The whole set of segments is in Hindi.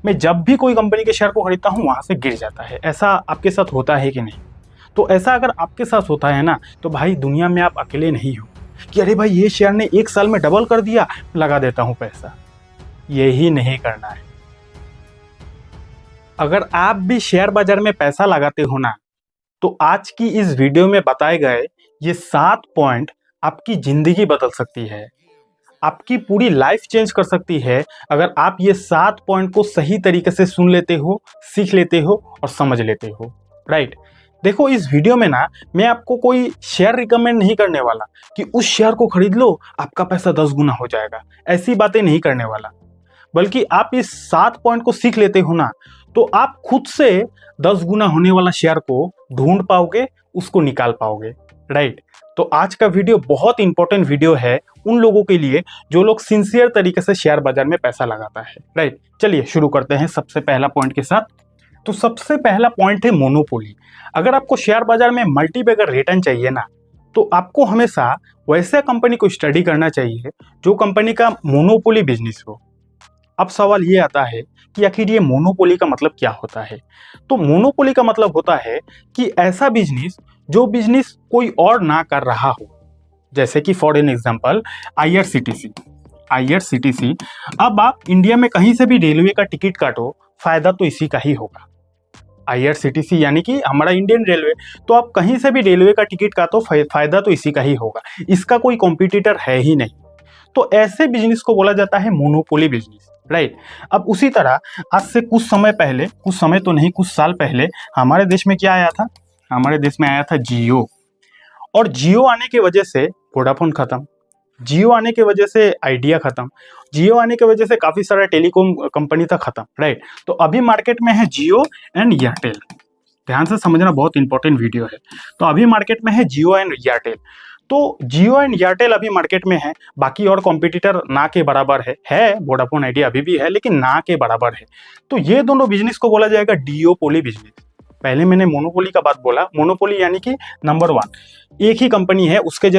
मैं जब भी कोई कंपनी के शेयर को खरीदता हूँ वहाँ से गिर जाता है। ऐसा आपके साथ होता है कि नहीं? तो ऐसा अगर आपके साथ होता है ना, तो भाई दुनिया में आप अकेले नहीं हो कि अरे भाई ये शेयर ने 1 साल में डबल कर दिया, लगा देता हूँ पैसा। यही नहीं करना है। अगर आप भी शेयर बाजार में पैसा लगाते हो ना, तो आज की इस वीडियो में बताए गए ये 7 पॉइंट आपकी जिंदगी बदल सकती है, आपकी पूरी लाइफ चेंज कर सकती है, अगर आप ये 7 पॉइंट को सही तरीके से सुन लेते हो, सीख लेते हो और समझ लेते हो। राइट। देखो, इस वीडियो में ना मैं आपको कोई शेयर रिकमेंड नहीं करने वाला कि उस शेयर को खरीद लो आपका पैसा 10 गुना हो जाएगा, ऐसी बातें नहीं करने वाला। बल्कि आप इस 7 पॉइंट को सीख लेते हो ना, तो आप खुद से 10 गुना होने वाला शेयर को ढूंढ पाओगे, उसको निकाल पाओगे। राइट। तो आज का वीडियो बहुत इंपॉर्टेंट वीडियो है उन लोगों के लिए जो लोग सिंसियर तरीके से शेयर बाजार में पैसा लगाता है। राइट। चलिए शुरू करते हैं सबसे पहला पॉइंट के साथ। तो सबसे पहला पॉइंट है मोनोपोली। अगर आपको शेयर बाजार में मल्टीबैगर रिटर्न चाहिए ना, तो आपको हमेशा वैसे कंपनी को स्टडी करना चाहिए जो कंपनी का मोनोपोली बिजनेस हो। अब सवाल ये आता है कि आखिर ये मोनोपोली का मतलब क्या होता है? तो मोनोपोली का मतलब होता है कि ऐसा बिजनेस जो बिजनेस कोई और ना कर रहा हो। जैसे कि फॉर एन एग्जांपल आईआरसीटीसी। अब आप इंडिया में कहीं से भी रेलवे का टिकट काटो, फायदा तो इसी का ही होगा। आईआरसीटीसी यानी कि हमारा इंडियन रेलवे, तो आप कहीं से भी रेलवे का टिकट काटो, फायदा तो इसी का ही होगा। इसका कोई कॉम्पिटिटर है ही नहीं। तो ऐसे बिजनेस को बोला जाता है मोनोपोली बिजनेस। राइट। अब उसी तरह आज से कुछ समय पहले, कुछ समय तो नहीं, कुछ साल पहले हमारे देश में क्या आया था? हमारे देश में आया था जियो। और जियो आने की वजह से वोडाफोन खत्म, जियो आने की वजह से आइडिया खत्म, जियो आने की वजह से काफी सारा टेलीकॉम कंपनी था खत्म। राइट। तो अभी मार्केट में है जियो एंड एयरटेल। ध्यान से समझना, बहुत इंपॉर्टेंट वीडियो है। तो अभी मार्केट में है जियो एंड एयरटेल। तो जियो एंड एयरटेल अभी मार्केट में है, बाकी और कॉम्पिटिटर ना के बराबर है वोडाफोन आइडिया अभी भी है, लेकिन ना के बराबर है। तो ये दोनों बिजनेस को बोला जाएगा डिओपोली बिजनेस। पहले मैंने मोनोपोली का बात बोला। मोनोपोली यानी कि नंबर 1, एक ही कंपनी है, उसके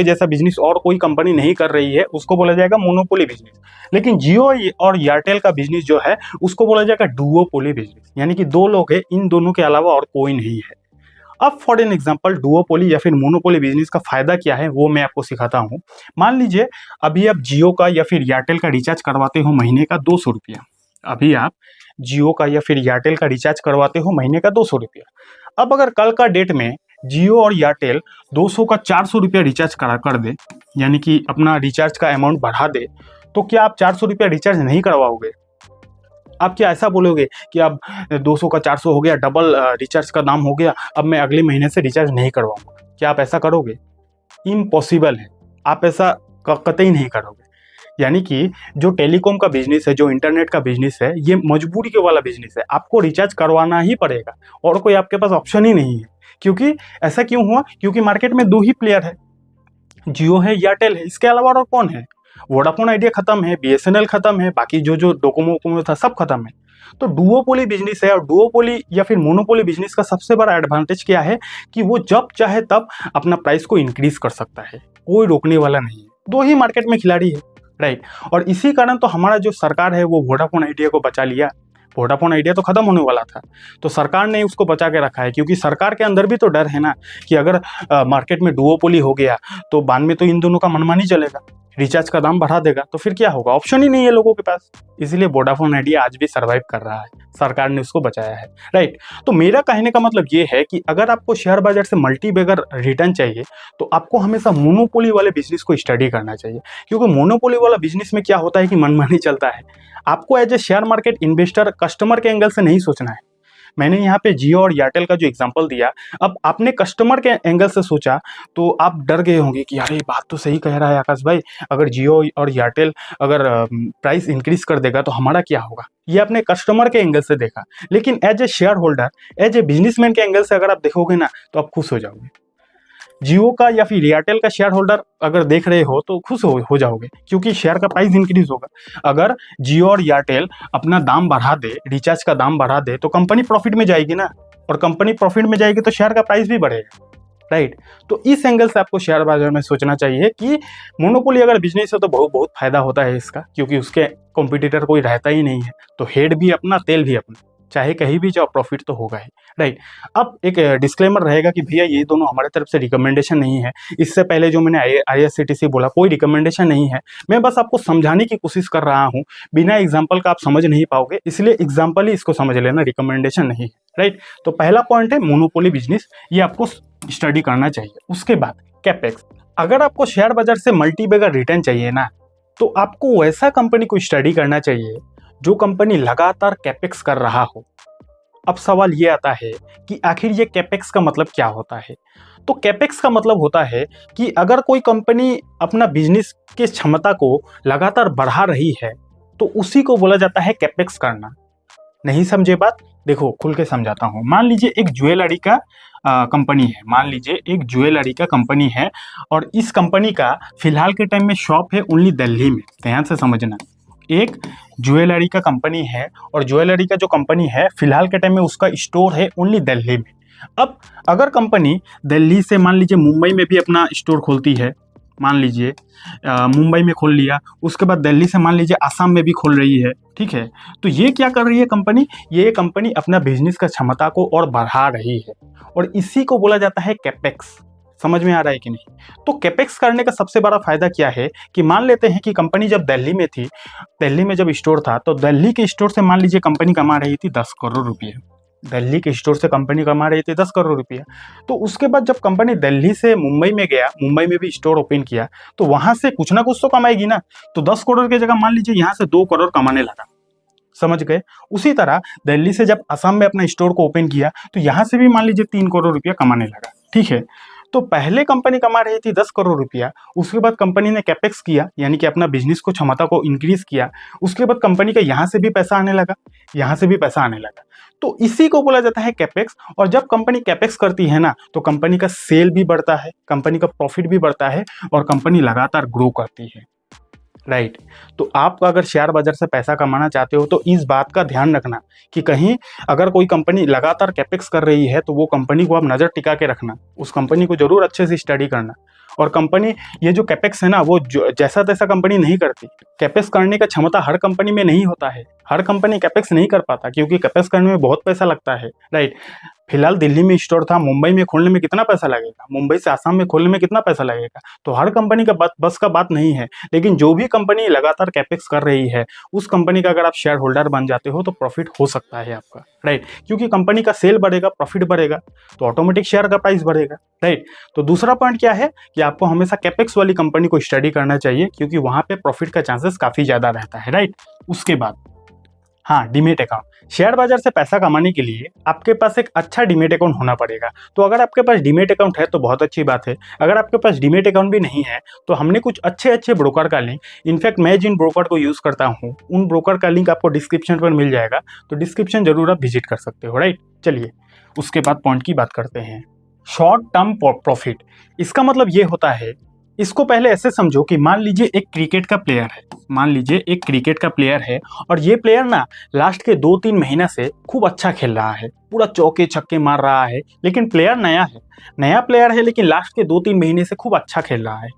जैसा बिजनेस और कोई कंपनी नहीं कर रही है, उसको बोला जाएगा मोनोपोली बिजनेस। लेकिन जियो और एयरटेल का बिजनेस जो है उसको बोला जाएगा डुओपोली बिजनेस, यानी कि 2 लोग हैं, इन दोनों के अलावा और कोई नहीं है। अब फॉर एन एग्जांपल डुओपोली या फिर मोनोपोली बिजनेस का फायदा क्या है वो मैं आपको सिखाता हूँ। मान लीजिए अभी आप जियो का या फिर एयरटेल का रिचार्ज करवाते हो महीने का 200 रुपया। अभी आप जियो का या फिर एयरटेल का रिचार्ज करवाते हो महीने का 200 रुपया। अब अगर कल का डेट में जियो और एयरटेल 200 का 400 रुपया रिचार्ज कर दे, यानी कि अपना रिचार्ज का अमाउंट बढ़ा दे, तो क्या आप 400 रुपया रिचार्ज नहीं करवाओगे? आप क्या ऐसा बोलोगे कि अब 200 का 400 हो गया, डबल रिचार्ज का दाम हो गया, अब मैं अगले महीने से रिचार्ज नहीं करवाऊंगा? क्या आप ऐसा करोगे? इम्पॉसिबल है, आप ऐसा कतई नहीं करोगे। यानी कि जो टेलीकॉम का बिजनेस है, जो इंटरनेट का बिजनेस है, ये मजबूरी के वाला बिजनेस है। आपको रिचार्ज करवाना ही पड़ेगा और कोई आपके पास ऑप्शन ही नहीं है। क्योंकि ऐसा क्यों हुआ? क्योंकि मार्केट में 2 ही प्लेयर है, जियो है, एयरटेल है, इसके अलावा और कौन है? वोडाफोन आइडिया खत्म है, बीएसएनएल खत्म है, बाकी जो डोकोमो था सब खत्म है। तो डुओपोली बिजनेस है। और डुओपोली या फिर मोनोपोली बिजनेस का सबसे बड़ा एडवांटेज क्या है कि वो जब चाहे तब अपना प्राइस को इंक्रीज कर सकता है, कोई रोकने वाला नहीं है। 2 ही मार्केट में खिलाड़ी है। राइट। और इसी कारण तो हमारा जो सरकार है वो वोडाफोन आइडिया को बचा लिया। वोडाफोन आइडिया तो खत्म होने वाला था, तो सरकार ने उसको बचा के रखा है, क्योंकि सरकार के अंदर भी तो डर है ना कि अगर मार्केट में डुओपोली हो गया तो बाद में तो इन दोनों का मनमानी चलेगा, रिचार्ज का दाम बढ़ा देगा, तो फिर क्या होगा? ऑप्शन ही नहीं है लोगों के पास। इसलिए वोडाफोन आइडिया आज भी सर्वाइव कर रहा है, सरकार ने उसको बचाया है। राइट। तो मेरा कहने का मतलब ये है कि अगर आपको शेयर बाजार से मल्टीबैगर रिटर्न चाहिए तो आपको हमेशा मोनोपोली वाले बिजनेस को स्टडी करना चाहिए। क्योंकि मोनोपोली वाला बिजनेस में क्या होता है कि मनमानी चलता है। आपको as a share market investor customer के एंगल से नहीं सोचना है। मैंने यहाँ पे जियो और एयरटेल का जो एग्जांपल दिया, अब आपने कस्टमर के एंगल से सोचा तो आप डर गए होंगे कि अरे बात तो सही कह रहा है आकाश भाई, अगर जियो और एयरटेल अगर प्राइस इंक्रीज कर देगा तो हमारा क्या होगा? ये आपने कस्टमर के एंगल से देखा। लेकिन as a shareholder, as a businessman के एंगल से अगर आप देखोगे ना तो आप खुश हो जाओगे। जियो का या फिर एयरटेल का शेयर होल्डर अगर देख रहे हो तो खुश हो जाओगे, क्योंकि शेयर का प्राइस इंक्रीज होगा। अगर जियो और एयरटेल अपना दाम बढ़ा दे, रिचार्ज का दाम बढ़ा दे, तो कंपनी प्रॉफिट में जाएगी ना, और कंपनी प्रॉफिट में जाएगी तो शेयर का प्राइस भी बढ़ेगा। राइट। तो इस एंगल से आपको शेयर बाजार में सोचना चाहिए कि मोनोपोली अगर बिजनेस है तो बहुत बहुत फायदा होता है इसका, क्योंकि उसके कॉम्पिटिटर कोई रहता ही नहीं है, तो हेड भी अपना तेल भी अपना, चाहे कहीं भी जाओ प्रॉफिट तो होगा ही, राइट। अब एक डिस्क्लेमर रहेगा कि भैया ये दोनों हमारे तरफ से रिकमेंडेशन नहीं है। इससे पहले जो मैंने IRCTC बोला कोई रिकमेंडेशन नहीं है, मैं बस आपको समझाने की कोशिश कर रहा हूँ। बिना एग्जाम्पल का आप समझ नहीं पाओगे, इसलिए एग्जाम्पल ही इसको समझ लेना, रिकमेंडेशन नहीं है, राइट। तो पहला पॉइंट है मोनोपोली बिजनेस, ये आपको स्टडी करना चाहिए। उसके बाद कैपेक्स, अगर आपको शेयर बाजार से मल्टीबैगर रिटर्न चाहिए ना, तो आपको वैसा कंपनी को स्टडी करना चाहिए जो कंपनी लगातार कैपेक्स कर रहा हो। अब सवाल ये आता है कि आखिर ये कैपेक्स का मतलब क्या होता है। तो कैपेक्स का मतलब होता है कि अगर कोई कंपनी अपना बिजनेस की क्षमता को लगातार बढ़ा रही है तो उसी को बोला जाता है कैपेक्स करना। नहीं समझे बात? देखो खुल के समझाता हूँ। मान लीजिए एक ज्वेलरी का कंपनी है, मान लीजिए एक ज्वेलरी का कंपनी है, और इस कंपनी का फिलहाल के टाइम में शॉप है ओनली दिल्ली में। ध्यान से समझना, एक ज्वेलरी का कंपनी है और ज्वेलरी का जो कंपनी है फिलहाल के टाइम में उसका स्टोर है ओनली दिल्ली में। अब अगर कंपनी दिल्ली से मान लीजिए मुंबई में भी अपना स्टोर खोलती है, मान लीजिए मुंबई में खोल लिया, उसके बाद दिल्ली से मान लीजिए आसाम में भी खोल रही है, ठीक है, तो ये क्या कर रही है कंपनी, ये कंपनी अपना बिजनेस का क्षमता को और बढ़ा रही है, और इसी को बोला जाता है कैपेक्स। समझ में आ रहा है कि नहीं? तो कैपेक्स करने का सबसे बड़ा फायदा क्या है कि मान लेते हैं कि कंपनी जब दिल्ली में थी, दिल्ली में जब स्टोर था, तो दिल्ली के स्टोर से मान लीजिए कंपनी कमा रही थी 10 करोड़ रुपये। दिल्ली के स्टोर से कंपनी कमा रही थी 10 करोड़ रुपया। तो उसके बाद जब कंपनी दिल्ली से मुंबई में गया, मुंबई में भी स्टोर ओपन किया, तो वहां से कुछ ना कुछ तो कमाएगी ना। तो 10 करोड़ की जगह मान लीजिए यहाँ से 2 करोड़ कमाने लगा। समझ गए? उसी तरह दिल्ली से जब असम में अपना स्टोर को ओपन किया तो यहाँ से भी मान लीजिए 3 करोड़ रुपया कमाने लगा, ठीक है। तो पहले कंपनी कमा रही थी 10 करोड़ रुपया, उसके बाद कंपनी ने कैपेक्स किया, यानी कि अपना बिजनेस को क्षमता को इंक्रीज किया, उसके बाद कंपनी का यहाँ से भी पैसा आने लगा, यहाँ से भी पैसा आने लगा। तो इसी को बोला जाता है कैपेक्स। और जब कंपनी कैपेक्स करती है ना, तो कंपनी का सेल भी बढ़ता है, कंपनी का प्रॉफिट भी बढ़ता है, और कंपनी लगातार ग्रो करती है, राइट। तो आप अगर शेयर बाजार से पैसा कमाना चाहते हो तो इस बात का ध्यान रखना कि कहीं अगर कोई कंपनी लगातार कैपेक्स कर रही है तो वो कंपनी को आप नज़र टिका के रखना, उस कंपनी को जरूर अच्छे से स्टडी करना। और कंपनी ये जो कैपेक्स है ना, वो जैसा तैसा कंपनी नहीं करती। कैपेक्स करने का क्षमता हर कंपनी में नहीं होता है, हर कंपनी कैपेक्स नहीं कर पाता, क्योंकि कैपेक्स करने में बहुत पैसा लगता है, राइट। फिलहाल दिल्ली में स्टोर था, मुंबई में खोलने में कितना पैसा लगेगा, मुंबई से आसाम में खोलने में कितना पैसा लगेगा, तो हर कंपनी का बस का बात नहीं है। लेकिन जो भी कंपनी लगातार कैपेक्स कर रही है उस कंपनी का अगर आप शेयर होल्डर बन जाते हो तो प्रॉफिट हो सकता है आपका, राइट। क्योंकि कंपनी का सेल बढ़ेगा, प्रॉफिट बढ़ेगा, तो ऑटोमेटिक शेयर का प्राइस बढ़ेगा, राइट। तो दूसरा पॉइंट क्या है कि आपको हमेशा कैपेक्स वाली कंपनी को स्टडी करना चाहिए, क्योंकि वहां पे प्रॉफिट का चांसेस काफी ज्यादा रहता है, राइट। उसके बाद हाँ, डीमेट अकाउंट। शेयर बाजार से पैसा कमाने के लिए आपके पास एक अच्छा डीमेट अकाउंट होना पड़ेगा। तो अगर आपके पास डीमेट अकाउंट है तो बहुत अच्छी बात है। अगर आपके पास डीमेट अकाउंट भी नहीं है तो हमने कुछ अच्छे अच्छे ब्रोकर का लिंक, इनफैक्ट मैं जिन ब्रोकर को यूज़ करता हूँ उन ब्रोकर का लिंक आपको डिस्क्रिप्शन पर मिल जाएगा, तो डिस्क्रिप्शन जरूर आप विजिट कर सकते हो, राइट। चलिए उसके बाद पॉइंट की बात करते हैं, शॉर्ट टर्म प्रॉफिट। इसका मतलब ये होता है, इसको पहले ऐसे समझो कि मान लीजिए एक क्रिकेट का प्लेयर है, मान लीजिए एक क्रिकेट का प्लेयर है, और ये प्लेयर ना लास्ट के 2-3 महीना से खूब अच्छा खेल रहा है, पूरा चौके छक्के मार रहा है, लेकिन प्लेयर नया है, नया प्लेयर है, लेकिन लास्ट के 2-3 महीने से खूब अच्छा खेल रहा है।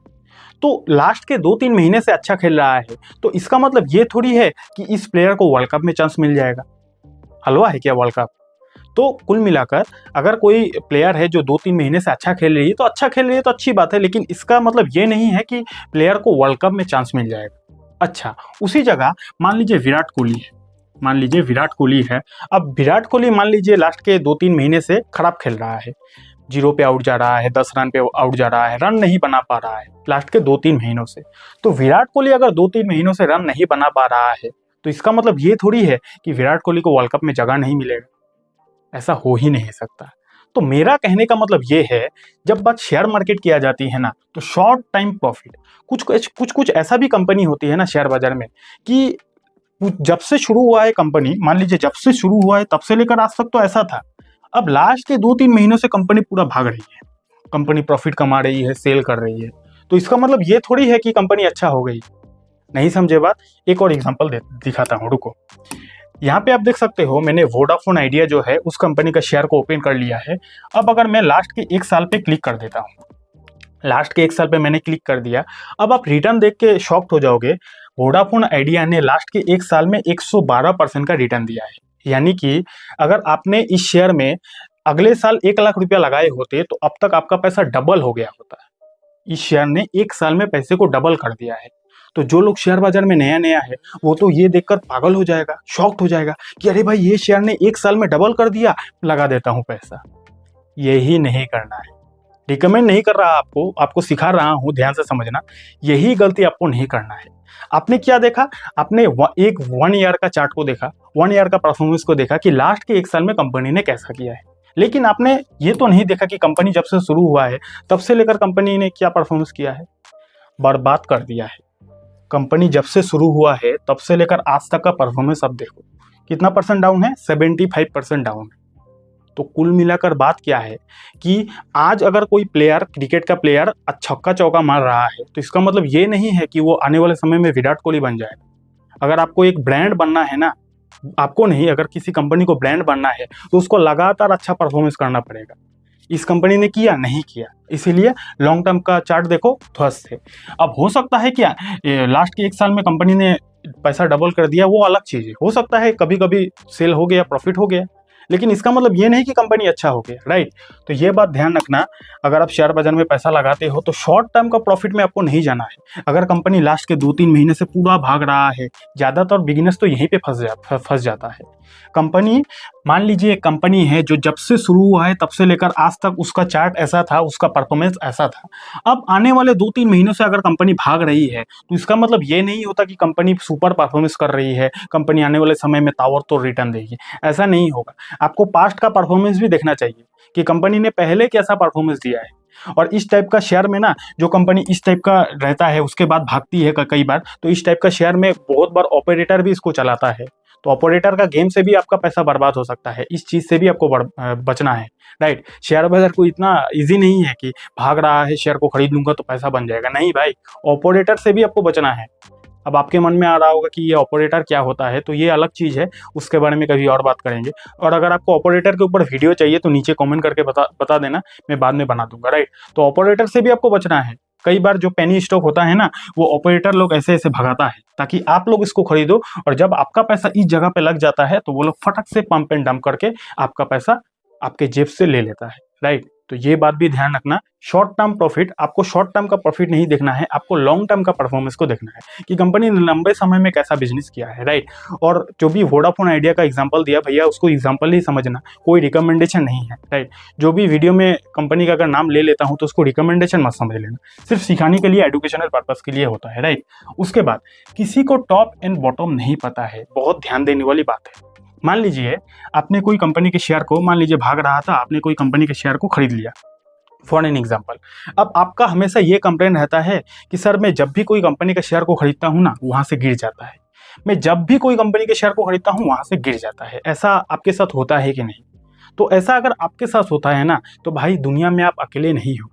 तो लास्ट के 2-3 महीने से अच्छा खेल रहा है तो इसका मतलब ये थोड़ी है कि इस प्लेयर को वर्ल्ड कप में चांस मिल जाएगा। हलवा है क्या वर्ल्ड कप? तो कुल मिलाकर अगर कोई प्लेयर है जो 2-3 महीने से अच्छा खेल रही है तो अच्छा खेल रही है तो अच्छी बात है, लेकिन इसका मतलब ये नहीं है कि प्लेयर को वर्ल्ड कप में चांस मिल जाएगा। अच्छा, उसी जगह मान लीजिए विराट कोहली है, मान लीजिए विराट कोहली है। अब विराट कोहली मान लीजिए लास्ट के 2-3 महीने से खराब खेल रहा है, 0 पे आउट जा रहा है, 10 रन पे आउट जा रहा है, रन नहीं बना पा रहा है लास्ट के 2-3 महीनों से। तो विराट कोहली अगर 2-3 महीनों से रन नहीं बना पा रहा है तो इसका मतलब ये थोड़ी है कि विराट कोहली को वर्ल्ड कप में जगह नहीं मिलेगा, ऐसा हो ही नहीं सकता। तो मेरा कहने का मतलब ये है, जब बात शेयर मार्केट की आ जाती है ना, तो शॉर्ट टाइम प्रॉफिट कुछ ऐसा भी कंपनी होती है ना शेयर बाजार में कि जब से शुरू हुआ है कंपनी, मान लीजिए जब से शुरू हुआ है तब से लेकर आज तक तो ऐसा था, अब लास्ट के 2-3 महीनों से कंपनी पूरा भाग रही है, कंपनी प्रॉफिट कमा रही है, सेल कर रही है, तो इसका मतलब ये थोड़ी है कि कंपनी अच्छा हो गई। नहीं समझे बात? एक और एग्जांपल दिखाता हूँ, रुको। यहाँ पे आप देख सकते हो मैंने वोडाफोन आइडिया जो है उस कंपनी का शेयर को ओपन कर लिया है। अब अगर मैं लास्ट के 1 साल पे क्लिक कर देता हूँ, लास्ट के 1 साल पे मैंने क्लिक कर दिया। अब आप रिटर्न देख के शॉक्ड हो जाओगे। वोडाफोन आइडिया ने लास्ट के 1 साल में 112% का रिटर्न दिया है। यानी कि अगर आपने इस शेयर में अगले साल 1 लाख रुपया लगाए होते तो अब तक आपका पैसा डबल हो गया होता। इस शेयर ने 1 साल में पैसे को डबल कर दिया है। तो जो लोग शेयर बाजार में नया नया है वो तो ये देखकर पागल हो जाएगा, शॉक्ड हो जाएगा कि अरे भाई ये शेयर ने 1 साल में डबल कर दिया, लगा देता हूं पैसा। यही नहीं करना है। रिकमेंड नहीं कर रहा आपको, आपको सिखा रहा हूं, ध्यान से समझना। यही गलती आपको नहीं करना है। आपने क्या देखा? आपने एक 1 ईयर का चार्ट को देखा, 1 ईयर का परफॉर्मेंस को देखा कि लास्ट के 1 साल में कंपनी ने कैसा किया है। लेकिन आपने ये तो नहीं देखा कि कंपनी जब से शुरू हुआ है तब से लेकर कंपनी ने क्या परफॉर्मेंस किया है। बर्बाद कर दिया है। कंपनी जब से शुरू हुआ है तब से लेकर आज तक का परफॉर्मेंस अब देखो कितना परसेंट डाउन है, 75% डाउन है। तो कुल मिलाकर बात क्या है कि आज अगर कोई प्लेयर, क्रिकेट का प्लेयर छक्का चौका मार रहा है तो इसका मतलब ये नहीं है कि वो आने वाले समय में विराट कोहली बन जाएगा। अगर आपको एक ब्रांड बनना है ना, आपको नहीं, अगर किसी कंपनी को ब्रांड बनना है तो उसको लगातार अच्छा परफॉर्मेंस करना पड़ेगा। इस कंपनी ने किया नहीं किया, इसीलिए लॉन्ग टर्म का चार्ट देखो ध्वस्त है। अब हो सकता है क्या लास्ट के 1 साल में कंपनी ने पैसा डबल कर दिया, वो अलग चीज है। हो सकता है कभी कभी सेल हो गया, प्रॉफिट हो गया, लेकिन इसका मतलब ये नहीं कि कंपनी अच्छा हो गया, राइट। तो ये बात ध्यान रखना। अगर आप शेयर बाजार में पैसा लगाते हो तो शॉर्ट टर्म का प्रॉफिट में आपको नहीं जाना है। अगर कंपनी लास्ट के 2-3 महीने से पूरा भाग रहा है, ज्यादातर बिगिनर्स तो यहीं पे फंस जाता है। कंपनी, मान लीजिए एक कंपनी है जो जब से शुरू हुआ है तब से लेकर आज तक उसका चार्ट ऐसा था, उसका परफॉर्मेंस ऐसा था। अब आने वाले 2-3 महीनों से अगर कंपनी भाग रही है तो इसका मतलब ये नहीं होता कि कंपनी सुपर परफॉर्मेंस कर रही है, कंपनी आने वाले समय में ताबड़तोड़ रिटर्न देगी। ऐसा नहीं होगा। आपको पास्ट का परफॉर्मेंस भी देखना चाहिए कि कंपनी ने पहले कैसा परफॉर्मेंस दिया है। और इस टाइप का शेयर में ना, जो कंपनी इस टाइप का रहता है उसके बाद भागती है कई बार, तो इस टाइप का शेयर में बहुत बार ऑपरेटर भी इसको चलाता है। तो ऑपरेटर का गेम से भी आपका पैसा बर्बाद हो सकता है। इस चीज से भी आपको बचना है, राइट। शेयर बाजार को इतना इजी नहीं है कि भाग रहा है शेयर को खरीद लूंगा तो पैसा बन जाएगा, नहीं भाई। ऑपरेटर से भी आपको बचना है। अब आपके मन में आ रहा होगा कि ये ऑपरेटर क्या होता है, तो ये अलग चीज है, उसके बारे में कभी और बात करेंगे। और अगर आपको ऑपरेटर के ऊपर वीडियो चाहिए तो नीचे कमेंट करके बता देना, मैं बाद में बना दूंगा, राइट। तो ऑपरेटर से भी आपको बचना है। कई बार जो पेनी स्टॉक होता है ना, वो ऑपरेटर लोग ऐसे ऐसे भगाता है ताकि आप लोग इसको खरीदो, और जब आपका पैसा इस जगह पे लग जाता है तो वो लोग फटक से पंप एंड डंप करके आपका पैसा आपके जेब से ले लेता है, राइट। तो ये बात भी ध्यान रखना। शॉर्ट टर्म प्रॉफिट, आपको शॉर्ट टर्म का प्रॉफिट नहीं देखना है, आपको लॉन्ग टर्म का परफॉर्मेंस को देखना है कि कंपनी ने लंबे समय में कैसा बिजनेस किया है, राइट। और जो भी वोडाफोन आइडिया का एग्जांपल दिया भैया, उसको एग्जांपल ही समझना, कोई रिकमेंडेशन नहीं है, राइट। जो भी वीडियो में कंपनी का अगर नाम ले लेता हूं तो उसको रिकमेंडेशन मत समझ लेना, सिर्फ सिखाने के लिए, एजुकेशनल पर्पज के लिए होता है, राइट। उसके बाद किसी को टॉप एंड बॉटम नहीं पता है, बहुत ध्यान देने वाली बात है। मान लीजिए आपने कोई कंपनी के शेयर को, मान लीजिए भाग रहा था, आपने कोई कंपनी के शेयर को खरीद लिया, फॉर एन एग्जाम्पल। अब आपका हमेशा ये कंप्लेन रहता है कि सर मैं जब भी कोई कंपनी के शेयर को खरीदता हूं ना, वहां से गिर जाता है। मैं जब भी कोई कंपनी के शेयर को खरीदता हूं वहां से गिर जाता है। ऐसा आपके साथ होता है कि नहीं? तो ऐसा अगर आपके साथ होता है ना, तो भाई दुनिया में आप अकेले नहीं हो।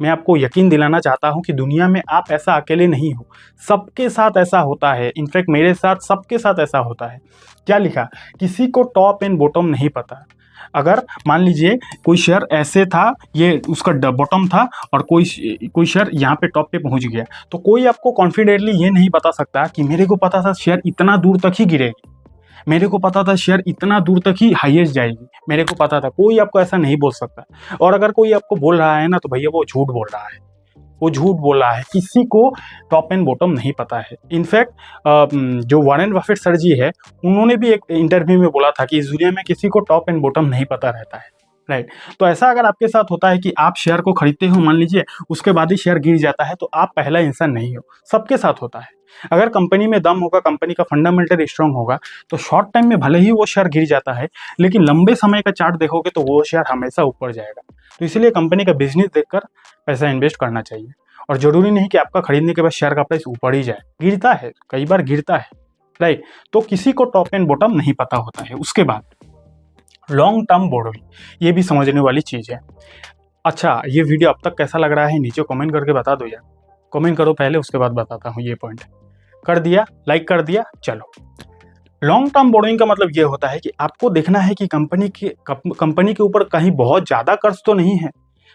मैं आपको यकीन दिलाना चाहता हूं कि दुनिया में आप ऐसा अकेले नहीं हो, सबके साथ ऐसा होता है। इनफैक्ट मेरे साथ, सबके साथ ऐसा होता है। क्या लिखा? किसी को टॉप एंड बॉटम नहीं पता। अगर मान लीजिए कोई शेयर ऐसे था, ये उसका बॉटम था, और कोई शेयर यहाँ पे टॉप पे पहुंच गया, तो कोई आपको कॉन्फिडेंटली ये नहीं बता सकता कि मेरे को पता था शेयर इतना दूर तक ही गिरेगी, मेरे को पता था शेयर इतना दूर तक ही हाईएस्ट जाएगी, मेरे को पता था। कोई आपको ऐसा नहीं बोल सकता। और अगर कोई आपको बोल रहा है ना, तो भैया वो झूठ बोल रहा है, वो झूठ बोल रहा है। किसी को टॉप एंड बॉटम नहीं पता है। इनफैक्ट जो वॉरेन बफेट सर जी है, उन्होंने भी एक इंटरव्यू में बोला था कि इस दुनिया में किसी को टॉप एंड बॉटम नहीं पता रहता है, राइट। तो ऐसा अगर आपके साथ होता है कि आप शेयर को खरीदते हो, मान लीजिए, उसके बाद ही शेयर गिर जाता है, तो आप पहला इंसान नहीं हो, सबके साथ होता है। अगर कंपनी में दम होगा, कंपनी का फंडामेंटल स्ट्रांग होगा, तो शॉर्ट टाइम में भले ही वो शेयर गिर जाता है, लेकिन लंबे समय का चार्ट देखोगे तो वो शेयर हमेशा ऊपर जाएगा। तो इसलिए कंपनी का बिजनेस देखकर पैसा इन्वेस्ट करना चाहिए। और जरूरी नहीं कि आपका खरीदने के बाद शेयर का प्राइस ऊपर ही जाए, गिरता है, कई बार गिरता है, राइट। तो किसी को टॉप एंड बॉटम नहीं पता होता है। उसके बाद लॉन्ग टर्म बोरोइंग, ये भी समझने वाली चीज है। अच्छा, ये वीडियो अब तक कैसा लग रहा है नीचे कमेंट करके बता दो यार। कमेंट करो पहले, उसके बाद बताता हूँ। ये पॉइंट कर दिया, लाइक कर दिया, चलो लॉन्ग टर्म बोरोइंग का मतलब ये होता है कि आपको देखना है कि कंपनी के ऊपर कहीं बहुत ज़्यादा कर्ज तो नहीं है।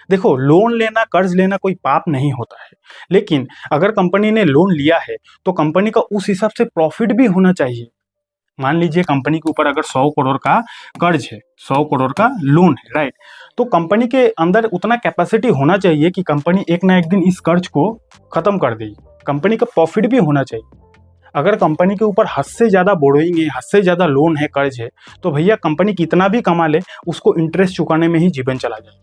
देखो, लोन लेना, कर्ज लेना कोई पाप नहीं होता है, लेकिन अगर कंपनी ने लोन लिया है तो कंपनी का उस हिसाब से प्रॉफिट भी होना चाहिए। मान लीजिए कंपनी के ऊपर अगर 100 करोड़ का कर्ज है, 100 करोड़ का लोन है, राइट, तो कंपनी के अंदर उतना कैपेसिटी होना चाहिए कि कंपनी एक ना एक दिन इस कर्ज को खत्म कर देगी। कंपनी का प्रॉफिट भी होना चाहिए। अगर कंपनी के ऊपर हद से ज़्यादा बोरोइंग है, हद से ज़्यादा लोन है, कर्ज है, तो भैया कंपनी कितना भी कमा ले, उसको इंटरेस्ट चुकाने में ही जीवन चला जाए,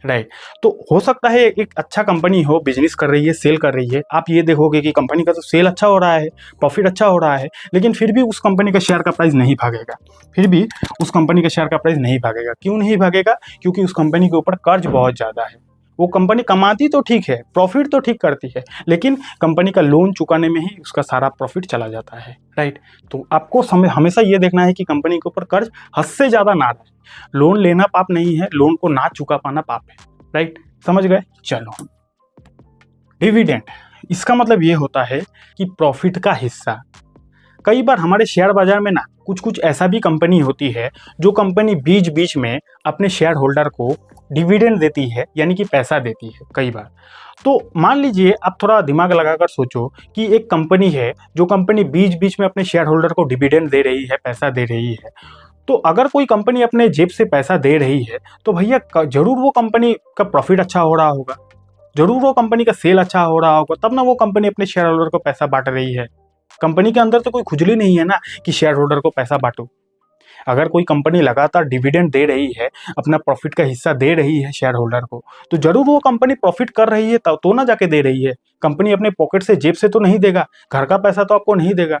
राइट। तो हो सकता है एक अच्छा कंपनी हो, बिजनेस कर रही है, सेल कर रही है, आप ये देखोगे कि कंपनी का तो सेल अच्छा हो रहा है, प्रॉफिट अच्छा हो रहा है, लेकिन फिर भी उस कंपनी का शेयर का प्राइस नहीं भागेगा। फिर भी उस कंपनी का शेयर का प्राइस नहीं भागेगा। क्यों नहीं भागेगा? क्योंकि उस कंपनी के ऊपर कर्ज बहुत ज़्यादा है। वो कंपनी कमाती तो ठीक है, प्रॉफिट तो ठीक करती है, लेकिन कंपनी का लोन चुकाने में ही उसका सारा प्रॉफिट चला जाता है, राइट। तो आपको हमेशा ये देखना है कि कंपनी के ऊपर कर्ज हद से ज़्यादा ना रहे। लोन लेना पाप नहीं है, लोन को ना चुका पाना पाप है, राइट। समझ गए? चलो, डिविडेंड, इसका मतलब ये होता है कि प्रॉफिट का हिस्सा। कई बार हमारे शेयर बाजार में ना कुछ कुछ ऐसा भी कंपनी होती है जो कंपनी बीच बीच में अपने शेयर होल्डर को डिविडेंड देती है, यानी कि पैसा देती है कई बार। तो मान लीजिए, आप थोड़ा दिमाग लगाकर सोचो कि एक कंपनी है जो कंपनी बीच बीच में अपने शेयर होल्डर को डिविडेंड दे रही है, पैसा दे रही है। तो अगर कोई कंपनी अपने जेब से पैसा दे रही है तो भैया जरूर वो कंपनी का प्रॉफिट अच्छा हो रहा होगा, जरूर वो कंपनी का सेल अच्छा हो रहा होगा, तब ना वो कंपनी अपने शेयर होल्डर को पैसा बांट रही है। कंपनी के अंदर तो कोई खुजली नहीं है ना कि शेयर होल्डर को पैसा बांटो। अगर कोई कंपनी लगातार डिविडेंड दे रही है, अपना प्रॉफिट का हिस्सा दे रही है शेयर होल्डर को, तो जरूर वो कंपनी प्रॉफिट कर रही है, तो ना जाके दे रही है। कंपनी अपने पॉकेट से, जेब से तो नहीं देगा, घर का पैसा तो आपको नहीं देगा।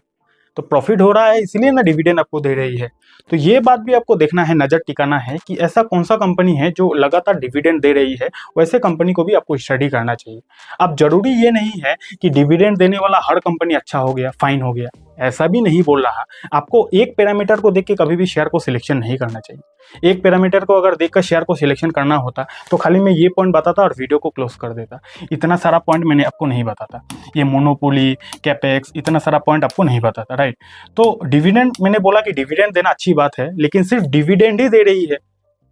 तो प्रॉफिट हो रहा है इसलिए ना डिविडेंड आपको दे रही है। तो ये बात भी आपको देखना है, नज़र टिकाना है कि ऐसा कौन सा कंपनी है जो लगातार डिविडेंड दे रही है। वैसे कंपनी को भी आपको स्टडी करना चाहिए। अब जरूरी ये नहीं है कि डिविडेंड देने वाला हर कंपनी अच्छा हो गया, फाइन हो गया, ऐसा भी नहीं बोल रहा। आपको एक पैरामीटर को देख के कभी भी शेयर को सिलेक्शन नहीं करना चाहिए। एक पैरामीटर को अगर देखकर शेयर को सिलेक्शन करना होता तो खाली मैं ये पॉइंट बताता और वीडियो को क्लोज कर देता। इतना सारा पॉइंट मैंने आपको नहीं बताता, ये मोनोपोली, कैपेक्स, इतना सारा पॉइंट आपको नहीं बताता, राइट। तो डिविडेंड, मैंने बोला कि डिविडेंड देना अच्छी बात है, लेकिन सिर्फ डिविडेंड ही दे रही है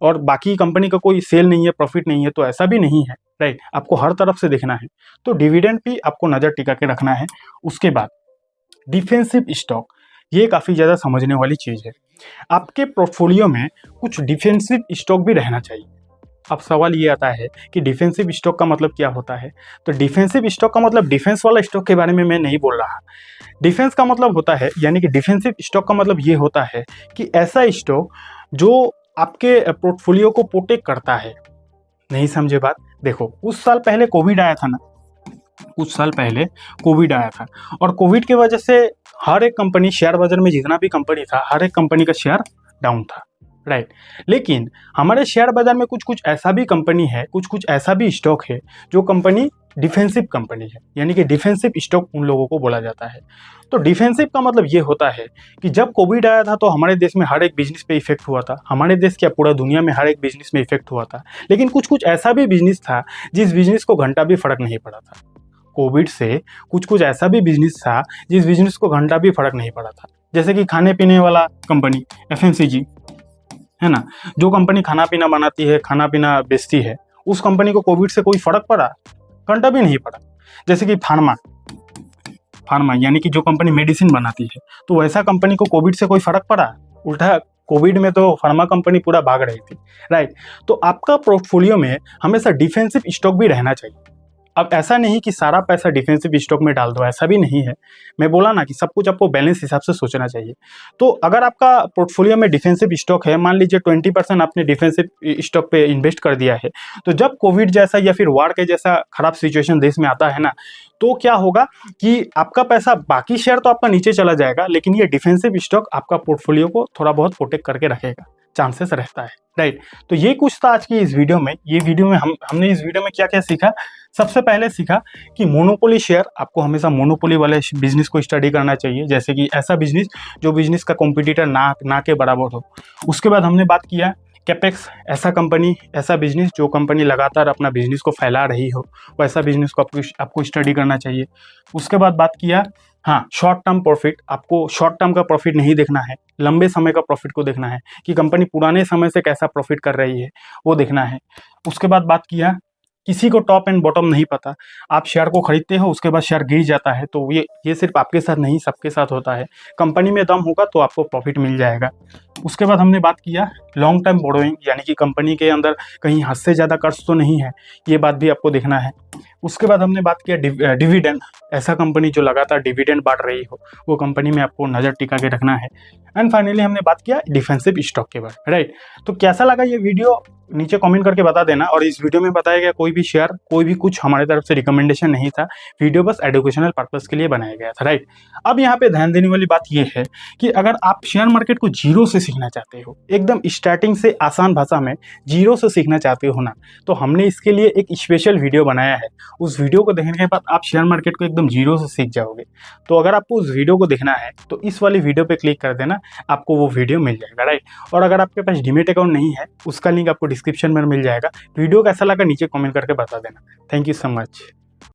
और बाकी कंपनी का कोई सेल नहीं है, प्रॉफिट नहीं है, तो ऐसा भी नहीं है, राइट। आपको हर तरफ से देखना है। तो डिविडेंड भी आपको नज़र टिका के रखना है। उसके बाद डिफेंसिव स्टॉक, ये काफ़ी ज़्यादा समझने वाली चीज़ है। आपके पोर्टफोलियो में कुछ डिफेंसिव स्टॉक भी रहना चाहिए। अब सवाल ये आता है कि डिफेंसिव स्टॉक का मतलब क्या होता है? तो डिफेंसिव स्टॉक का मतलब डिफेंस वाला स्टॉक के बारे में मैं नहीं बोल रहा। डिफेंस का मतलब होता है, यानी कि डिफेंसिव स्टॉक का मतलब ये होता है कि ऐसा स्टॉक जो आपके पोर्टफोलियो को प्रोटेक्ट करता है। नहीं समझे बात? देखो, कुछ साल पहले कोविड आया था ना, कुछ साल पहले कोविड आया था और कोविड की वजह से हर एक कंपनी, शेयर बाजार में जितना भी कंपनी था, हर एक कंपनी का शेयर डाउन था, राइट। लेकिन हमारे शेयर बाजार में कुछ कुछ ऐसा भी कंपनी है, कुछ कुछ ऐसा भी स्टॉक है जो कंपनी डिफेंसिव कंपनी है, यानी कि डिफेंसिव स्टॉक उन लोगों को बोला जाता है। तो डिफेंसिव का मतलब ये होता है कि जब कोविड आया था तो हमारे देश में हर एक बिजनेस पे इफेक्ट हुआ था, हमारे देश क्या पूरा दुनिया में हर एक बिजनेस में इफेक्ट हुआ था। लेकिन कुछ कुछ ऐसा भी बिजनेस था जिस बिजनेस को घंटा भी फर्क नहीं पड़ा था कोविड से। कुछ कुछ ऐसा भी बिजनेस था जिस बिजनेस को घंटा भी फर्क नहीं पड़ा था, जैसे कि खाने पीने वाला कंपनी FMCG है ना, जो कंपनी खाना पीना बनाती है, खाना पीना बेचती है, उस कंपनी को कोविड से कोई फर्क पड़ा? घंटा भी नहीं पड़ा। जैसे कि फार्मा यानी कि जो कंपनी मेडिसिन बनाती है, तो वैसा कंपनी को कोविड से कोई फर्क पड़ा? उल्टा कोविड में तो फार्मा कंपनी पूरा भाग रही थी, राइट। तो आपका पोर्टफोलियो में हमेशा डिफेंसिव स्टॉक भी रहना चाहिए। अब ऐसा नहीं कि सारा पैसा डिफेंसिव स्टॉक में डाल दो, ऐसा भी नहीं है। मैं बोला ना कि सब कुछ आपको बैलेंस हिसाब से सोचना चाहिए। तो अगर आपका पोर्टफोलियो में डिफेंसिव स्टॉक है, मान लीजिए 20% आपने डिफेंसिव स्टॉक पे इन्वेस्ट कर दिया है, तो जब कोविड जैसा या फिर वार के जैसा खराब सिचुएशन देश में आता है ना, तो क्या होगा कि आपका पैसा, बाकी शेयर तो आपका नीचे चला जाएगा, लेकिन ये डिफेंसिव स्टॉक आपका पोर्टफोलियो को थोड़ा बहुत प्रोटेक्ट करके रखेगा, चांसेस रहता है, राइट। तो ये कुछ था आज की इस वीडियो में। ये वीडियो में हमने इस वीडियो में क्या क्या सीखा? सबसे पहले सीखा कि मोनोपोली शेयर, आपको हमेशा मोनोपोली वाले बिजनेस को स्टडी करना चाहिए, जैसे कि ऐसा बिजनेस जो बिजनेस का कॉम्पिटिटर ना के बराबर हो। उसके बाद हमने बात किया कैपेक्स, ऐसा कंपनी, ऐसा बिजनेस जो कंपनी लगातार अपना बिजनेस को फैला रही हो, वैसा बिजनेस को आपको स्टडी करना चाहिए। उसके बाद बात किया हाँ, शॉर्ट टर्म प्रॉफिट, आपको शॉर्ट टर्म का प्रॉफिट नहीं देखना है, लंबे समय का प्रॉफिट को देखना है कि कंपनी पुराने समय से कैसा प्रॉफिट कर रही है, वो देखना है। उसके बाद बात किया, किसी को टॉप एंड बॉटम नहीं पता। आप शेयर को खरीदते हो, उसके बाद शेयर गिर जाता है, तो ये सिर्फ आपके साथ नहीं, सबके साथ होता है। कंपनी में दम होगा तो आपको प्रॉफिट मिल जाएगा। उसके बाद हमने बात किया लॉन्ग टर्म बोरोइंग, यानी कि कंपनी के अंदर कहीं हद से ज़्यादा कर्ज तो नहीं है, ये बात भी आपको देखना है। उसके बाद हमने बात किया डिविडेंड, ऐसा कंपनी जो लगातार डिविडेंड बांट रही हो, वो कंपनी में आपको नज़र टिका के रखना है। एंड फाइनली हमने बात किया डिफेंसिव स्टॉक के बारे में, राइट। तो कैसा लगा ये वीडियो नीचे कमेंट करके बता देना। और इस वीडियो में बताया गया कोई भी शेयर, कोई भी कुछ हमारे तरफ से रिकमेंडेशन नहीं था, वीडियो बस एजुकेशनल पर्पस के लिए बनाया गया था, राइट। अब यहाँ पे ध्यान देने वाली बात ये है कि अगर आप शेयर मार्केट को जीरो से सीखना चाहते हो, एकदम स्टार्टिंग से आसान भाषा में जीरो से सीखना चाहते हो ना, तो हमने इसके लिए एक स्पेशल वीडियो बनाया है। उस वीडियो को देखने के बाद आप शेयर मार्केट को एकदम जीरो से सीख जाओगे। तो अगर आपको उस वीडियो को देखना है तो इस वाली वीडियो पे क्लिक कर देना, आपको वो वीडियो मिल जाएगा, राइट। और अगर आपके पास डीमैट अकाउंट नहीं है, उसका लिंक आपको डिस्क्रिप्शन में मिल जाएगा। वीडियो कैसा लगा नीचे कमेंट करके बता देना। Thank you so much.